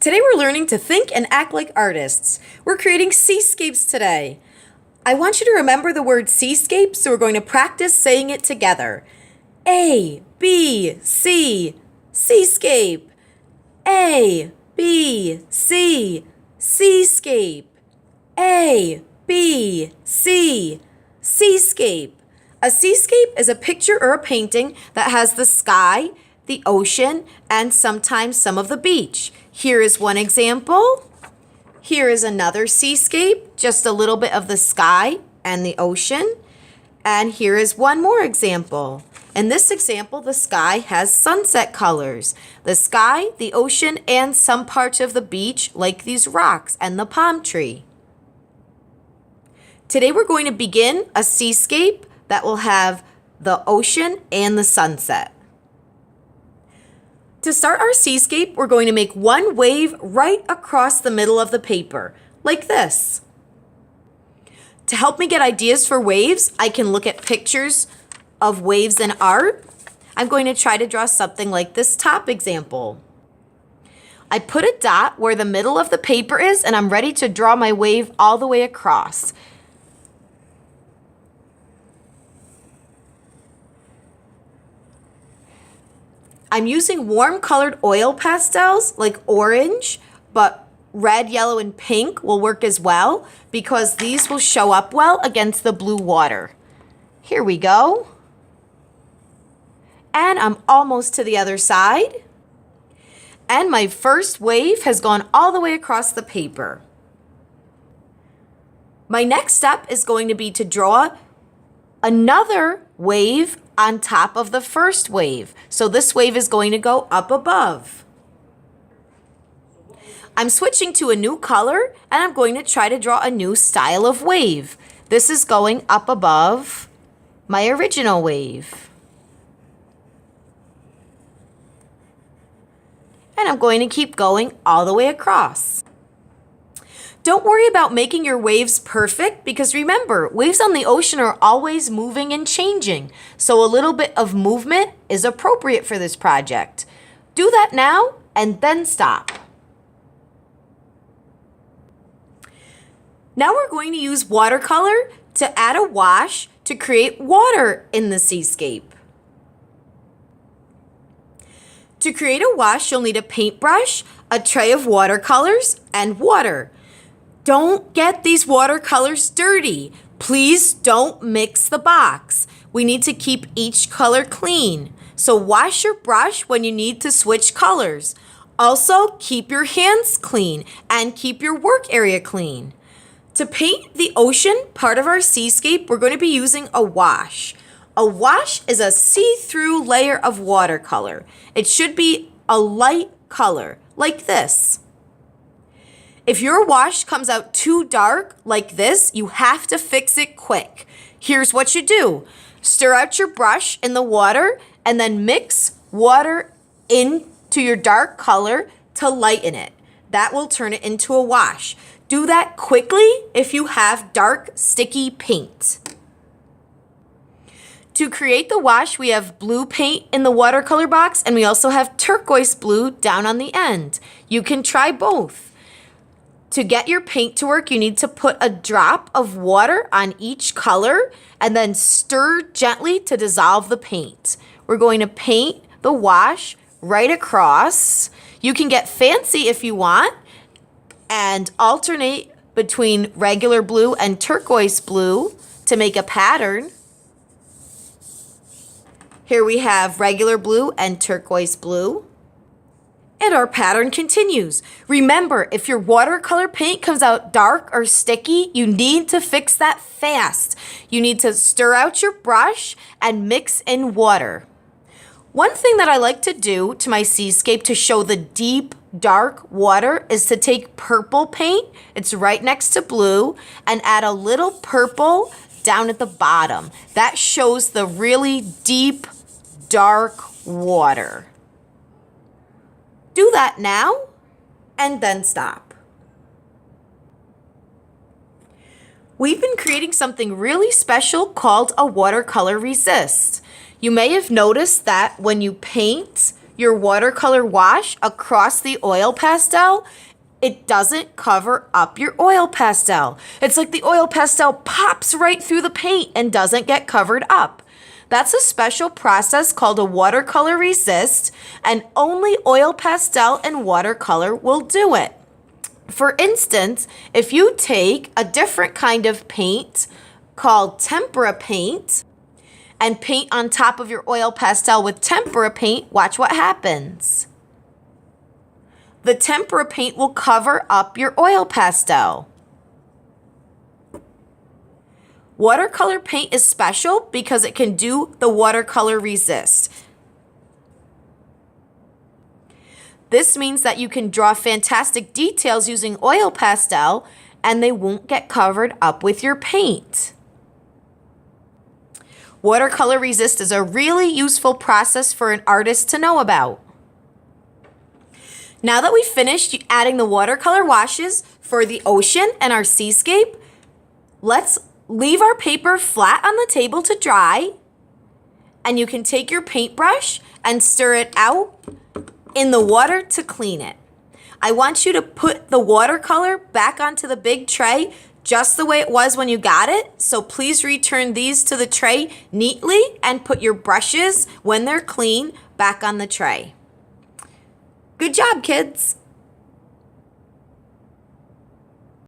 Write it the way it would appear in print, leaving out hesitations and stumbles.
Today we're learning to think and act like artists. We're creating seascapes today. I want you to remember the word seascape, so we're going to practice saying it together. A, B, C, seascape. A, B, C, seascape. A, B, C, seascape. A seascape is a picture or a painting that has the sky, the ocean, and sometimes some of the beach. Here is one example. Here is another seascape, just a little bit of the sky and the ocean. And here is one more example. In this example, the sky has sunset colors. The sky, the ocean, and some parts of the beach, like these rocks and the palm tree. Today we're going to begin a seascape that will have the ocean and the sunset. To start our seascape, we're going to make one wave right across the middle of the paper, like this. To help me get ideas for waves, I can look at pictures of waves in art. I'm going to try to draw something like this top example. I put a dot where the middle of the paper is, and I'm ready to draw my wave all the way across. I'm using warm colored oil pastels like orange, but red, yellow, and pink will work as well because these will show up well against the blue water. Here we go. And I'm almost to the other side. And my first wave has gone all the way across the paper. My next step is going to be to draw another wave on top of the first wave. So this wave is going to go up above. I'm switching to a new color and I'm going to try to draw a new style of wave. This is going up above my original wave. And I'm going to keep going all the way across. Don't worry about making your waves perfect because remember, waves on the ocean are always moving and changing. So a little bit of movement is appropriate for this project. Do that now and then stop. Now we're going to use watercolor to add a wash to create water in the seascape. To create a wash, you'll need a paintbrush, a tray of watercolors, and water. Don't get these watercolors dirty. Please don't mix the box. We need to keep each color clean. So wash your brush when you need to switch colors. Also, keep your hands clean and keep your work area clean. To paint the ocean part of our seascape, we're going to be using a wash. A wash is a see-through layer of watercolor. It should be a light color, like this. If your wash comes out too dark like this, you have to fix it quick. Here's what you do. Stir out your brush in the water and then mix water into your dark color to lighten it. That will turn it into a wash. Do that quickly if you have dark, sticky paint. To create the wash, we have blue paint in the watercolor box and we also have turquoise blue down on the end. You can try both. To get your paint to work, you need to put a drop of water on each color and then stir gently to dissolve the paint. We're going to paint the wash right across. You can get fancy if you want and alternate between regular blue and turquoise blue to make a pattern. Here we have regular blue and turquoise blue. And our pattern continues. Remember, if your watercolor paint comes out dark or sticky, you need to fix that fast. You need to stir out your brush and mix in water. One thing that I like to do to my seascape to show the deep, dark water is to take purple paint, it's right next to blue, and add a little purple down at the bottom. That shows the really deep, dark water. Do that now and then stop. We've been creating something really special called a watercolor resist. You may have noticed that when you paint your watercolor wash across the oil pastel, it doesn't cover up your oil pastel. It's like the oil pastel pops right through the paint and doesn't get covered up. That's a special process called a watercolor resist, and only oil pastel and watercolor will do it. For instance, if you take a different kind of paint called tempera paint and paint on top of your oil pastel with tempera paint, watch what happens. The tempera paint will cover up your oil pastel. Watercolor paint is special because it can do the watercolor resist. This means that you can draw fantastic details using oil pastel and they won't get covered up with your paint. Watercolor resist is a really useful process for an artist to know about. Now that we've finished adding the watercolor washes for the ocean and our seascape, let's leave our paper flat on the table to dry, and you can take your paintbrush and stir it out in the water to clean it. I want you to put the watercolor back onto the big tray just the way it was when you got it, so please return these to the tray neatly and put your brushes, when they're clean, back on the tray. Good job, kids!